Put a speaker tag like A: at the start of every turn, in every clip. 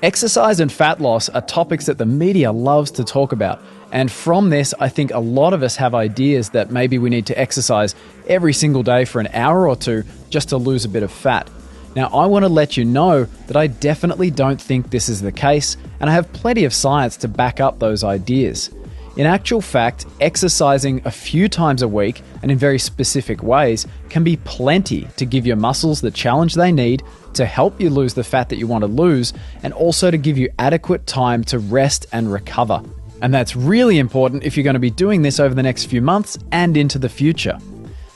A: Exercise and fat loss are topics that the media loves to talk about. And from this, I think a lot of us have ideas that maybe we need to exercise every single day for an hour or two just to lose a bit of fat. Now, I want to let you know that I definitely don't think this is the case, and I have plenty of science to back up those ideas. In actual fact, exercising a few times a week and in very specific ways can be plenty to give your muscles the challenge they need to help you lose the fat that you want to lose, and also to give you adequate time to rest and recover. And that's really important if you're going to be doing this over the next few months and into the future.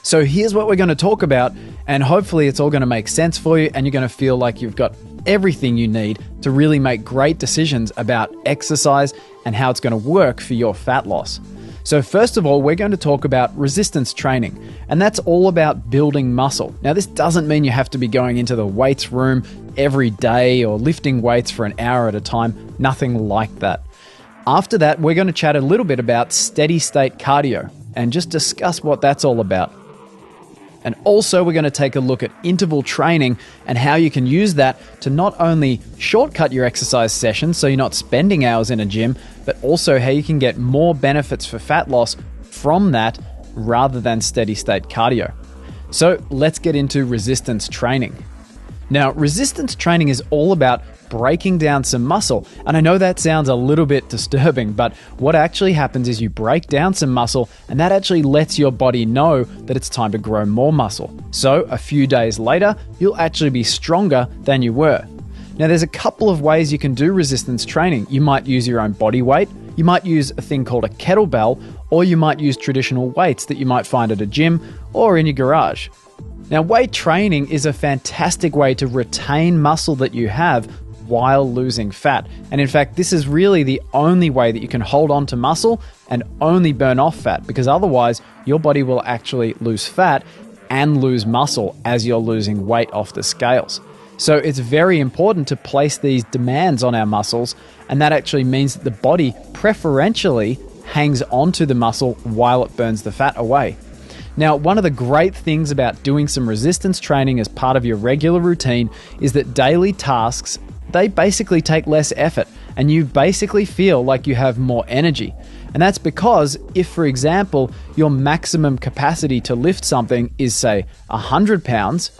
A: So here's what we're going to talk about, and hopefully it's all going to make sense for you and you're going to feel like you've got everything you need to really make great decisions about exercise and how it's going to work for your fat loss. So first of all, we're going to talk about resistance training, and that's all about building muscle. Now, this doesn't mean you have to be going into the weights room every day or lifting weights for an hour at a time, nothing like that. After that, we're going to chat a little bit about steady state cardio and just discuss what that's all about. And also, we're going to take a look at interval training and how you can use that to not only shortcut your exercise sessions so you're not spending hours in a gym, but also how you can get more benefits for fat loss from that rather than steady state cardio. So let's get into resistance training. Now, resistance training is all about breaking down some muscle. And I know that sounds a little bit disturbing, but what actually happens is you break down some muscle, and that actually lets your body know that it's time to grow more muscle. So a few days later, you'll actually be stronger than you were. Now, there's a couple of ways you can do resistance training. You might use your own body weight, you might use a thing called a kettlebell, or you might use traditional weights that you might find at a gym or in your garage. Now, weight training is a fantastic way to retain muscle that you have while losing fat. And in fact, this is really the only way that you can hold on to muscle and only burn off fat, because otherwise your body will actually lose fat and lose muscle as you're losing weight off the scales. So it's very important to place these demands on our muscles, and that actually means that the body preferentially hangs onto the muscle while it burns the fat away. Now, one of the great things about doing some resistance training as part of your regular routine is that daily tasks, they basically take less effort, and you basically feel like you have more energy. And that's because if, for example, your maximum capacity to lift something is, say, 100 pounds,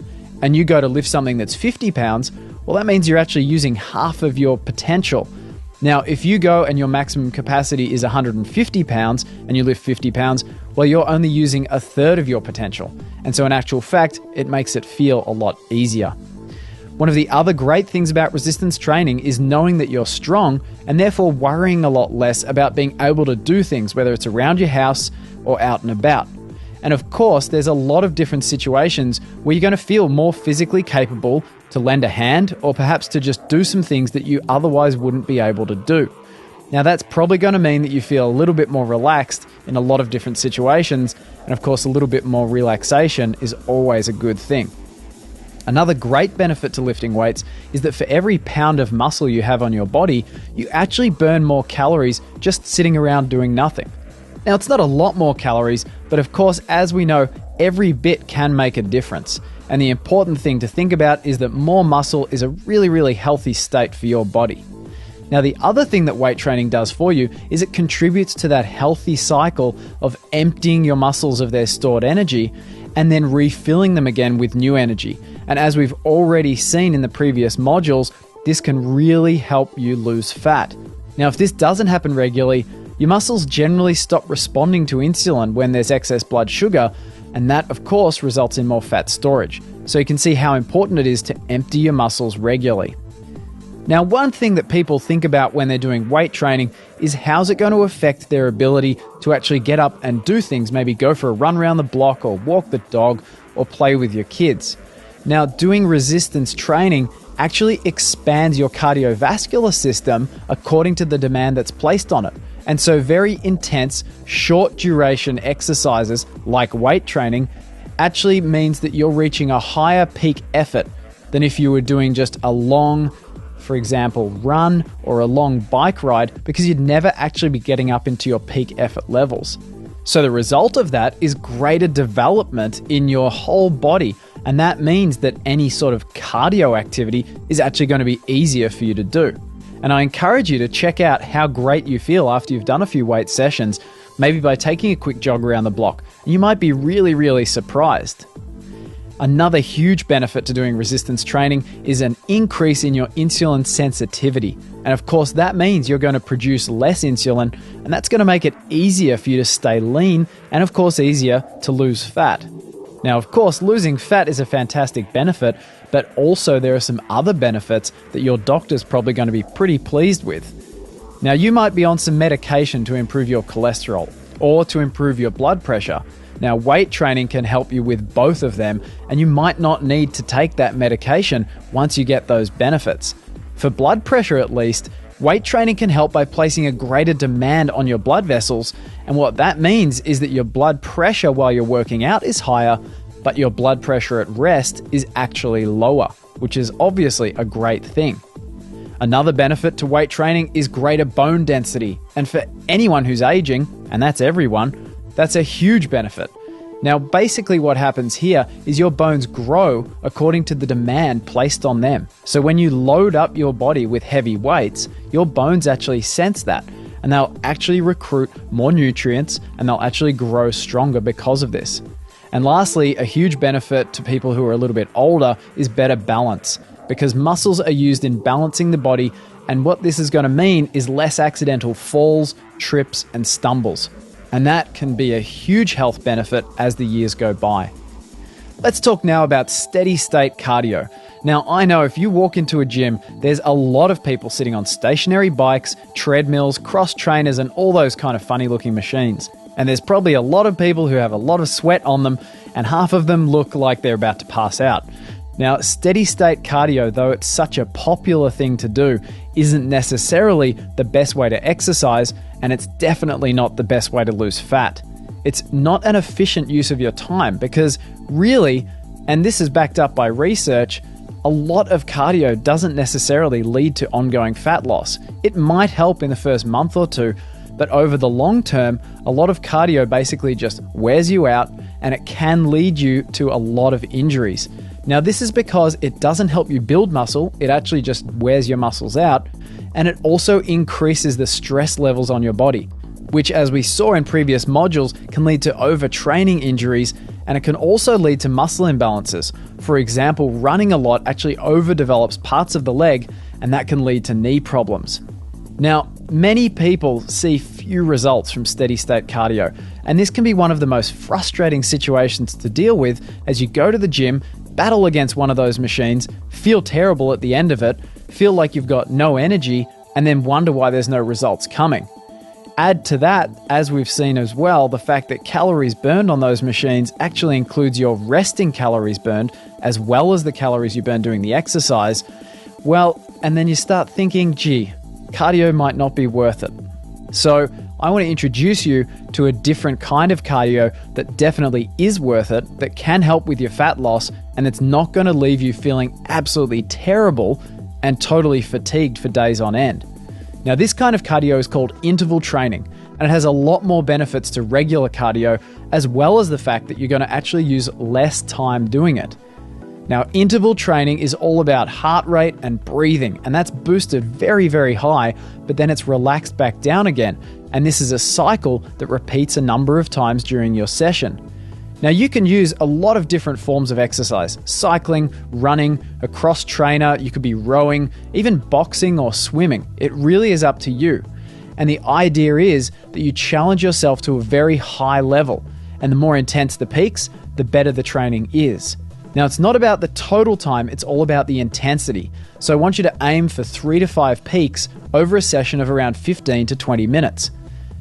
A: and you go to lift something that's 50 pounds, well, that means you're actually using half of your potential. Now, if you go and your maximum capacity is 150 pounds and you lift 50 pounds, well, you're only using a third of your potential. And so in actual fact, it makes it feel a lot easier. One of the other great things about resistance training is knowing that you're strong and therefore worrying a lot less about being able to do things, whether it's around your house or out and about. And of course, there's a lot of different situations where you're going to feel more physically capable to lend a hand or perhaps to just do some things that you otherwise wouldn't be able to do. Now, that's probably going to mean that you feel a little bit more relaxed in a lot of different situations. And of course, a little bit more relaxation is always a good thing. Another great benefit to lifting weights is that for every pound of muscle you have on your body, you actually burn more calories just sitting around doing nothing. Now, it's not a lot more calories, but of course, as we know, every bit can make a difference. And the important thing to think about is that more muscle is a really, really healthy state for your body. Now, the other thing that weight training does for you is it contributes to that healthy cycle of emptying your muscles of their stored energy and then refilling them again with new energy. And as we've already seen in the previous modules, this can really help you lose fat. Now, if this doesn't happen regularly, your muscles generally stop responding to insulin when there's excess blood sugar, and that, of course, results in more fat storage. So you can see how important it is to empty your muscles regularly. Now, one thing that people think about when they're doing weight training is how's it going to affect their ability to actually get up and do things, maybe go for a run around the block or walk the dog or play with your kids. Now, doing resistance training actually expands your cardiovascular system according to the demand that's placed on it. And so very intense, short duration exercises like weight training actually means that you're reaching a higher peak effort than if you were doing just a long, for example, run or a long bike ride, because you'd never actually be getting up into your peak effort levels. So the result of that is greater development in your whole body. And that means that any sort of cardio activity is actually going to be easier for you to do. And I encourage you to check out how great you feel after you've done a few weight sessions, maybe by taking a quick jog around the block. And you might be really, really surprised. Another huge benefit to doing resistance training is an increase in your insulin sensitivity. And of course, that means you're going to produce less insulin, and that's going to make it easier for you to stay lean and of course easier to lose fat. Now, of course, losing fat is a fantastic benefit, but also there are some other benefits that your doctor's probably going to be pretty pleased with. Now, you might be on some medication to improve your cholesterol or to improve your blood pressure. Now, weight training can help you with both of them, and you might not need to take that medication once you get those benefits. For blood pressure at least, weight training can help by placing a greater demand on your blood vessels, and what that means is that your blood pressure while you're working out is higher, but your blood pressure at rest is actually lower, which is obviously a great thing. Another benefit to weight training is greater bone density, and for anyone who's aging, and that's everyone, that's a huge benefit. Now, basically what happens here is your bones grow according to the demand placed on them. So when you load up your body with heavy weights, your bones actually sense that, and they'll actually recruit more nutrients, and they'll actually grow stronger because of this. And lastly, a huge benefit to people who are a little bit older is better balance, because muscles are used in balancing the body, and what this is going to mean is less accidental falls, trips, and stumbles. And that can be a huge health benefit as the years go by. Let's talk now about steady state cardio. Now, I know if you walk into a gym, there's a lot of people sitting on stationary bikes, treadmills, cross trainers, and all those kind of funny looking machines. And there's probably a lot of people who have a lot of sweat on them, and half of them look like they're about to pass out. Now, steady state cardio, though it's such a popular thing to do, isn't necessarily the best way to exercise, and it's definitely not the best way to lose fat. It's not an efficient use of your time because really, and this is backed up by research, a lot of cardio doesn't necessarily lead to ongoing fat loss. It might help in the first month or two, but over the long term, a lot of cardio basically just wears you out, and it can lead you to a lot of injuries. Now, this is because it doesn't help you build muscle, it actually just wears your muscles out, and it also increases the stress levels on your body, which, as we saw in previous modules, can lead to overtraining injuries, and it can also lead to muscle imbalances. For example, running a lot actually overdevelops parts of the leg, and that can lead to knee problems. Now, many people see few results from steady state cardio, and this can be one of the most frustrating situations to deal with as you go to the gym, battle against one of those machines, feel terrible at the end of it, feel like you've got no energy, and then wonder why there's no results coming. Add to that, as we've seen as well, the fact that calories burned on those machines actually includes your resting calories burned, as well as the calories you burn doing the exercise. Well, and then you start thinking, gee, cardio might not be worth it. So I want to introduce you to a different kind of cardio that definitely is worth it, that can help with your fat loss, and it's not going to leave you feeling absolutely terrible and totally fatigued for days on end. Now, this kind of cardio is called interval training, and it has a lot more benefits to regular cardio, as well as the fact that you're going to actually use less time doing it. Now, interval training is all about heart rate and breathing, and that's boosted very, very high, but then it's relaxed back down again. And this is a cycle that repeats a number of times during your session. Now, you can use a lot of different forms of exercise: cycling, running, a cross trainer, you could be rowing, even boxing or swimming. It really is up to you. And the idea is that you challenge yourself to a very high level, and the more intense the peaks, the better the training is. Now, it's not about the total time, it's all about the intensity. So I want you to aim for 3 to 5 peaks over a session of around 15 to 20 minutes.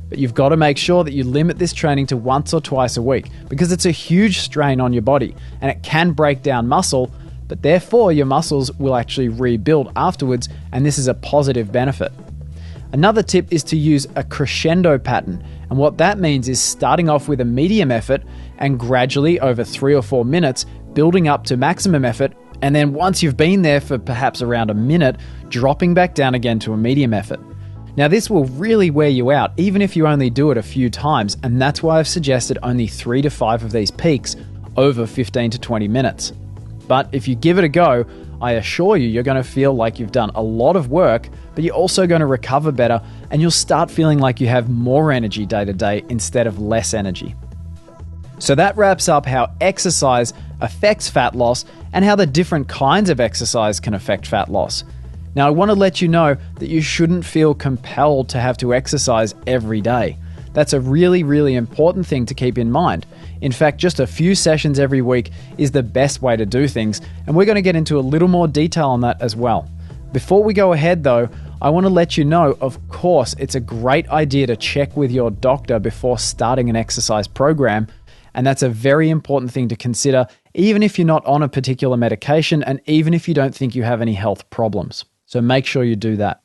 A: But you've got to make sure that you limit this training to once or twice a week, because it's a huge strain on your body and it can break down muscle, but therefore your muscles will actually rebuild afterwards, and this is a positive benefit. Another tip is to use a crescendo pattern, and what that means is starting off with a medium effort and gradually over 3 or 4 minutes building up to maximum effort, and then once you've been there for perhaps around a minute, dropping back down again to a medium effort. Now, this will really wear you out even if you only do it a few times, and that's why I've suggested only 3 to 5 of these peaks over 15 to 20 minutes. But if you give it a go, I assure you, you're going to feel like you've done a lot of work but you're also going to recover better and you'll start feeling like you have more energy day to day instead of less energy. So that wraps up how exercise affects fat loss and how the different kinds of exercise can affect fat loss. Now, I want to let you know that you shouldn't feel compelled to have to exercise every day. That's a really, really important thing to keep in mind. In fact, just a few sessions every week is the best way to do things, and we're going to get into a little more detail on that as well. Before we go ahead though, I want to let you know, of course, it's a great idea to check with your doctor before starting an exercise program. And that's a very important thing to consider, even if you're not on a particular medication and even if you don't think you have any health problems. So make sure you do that.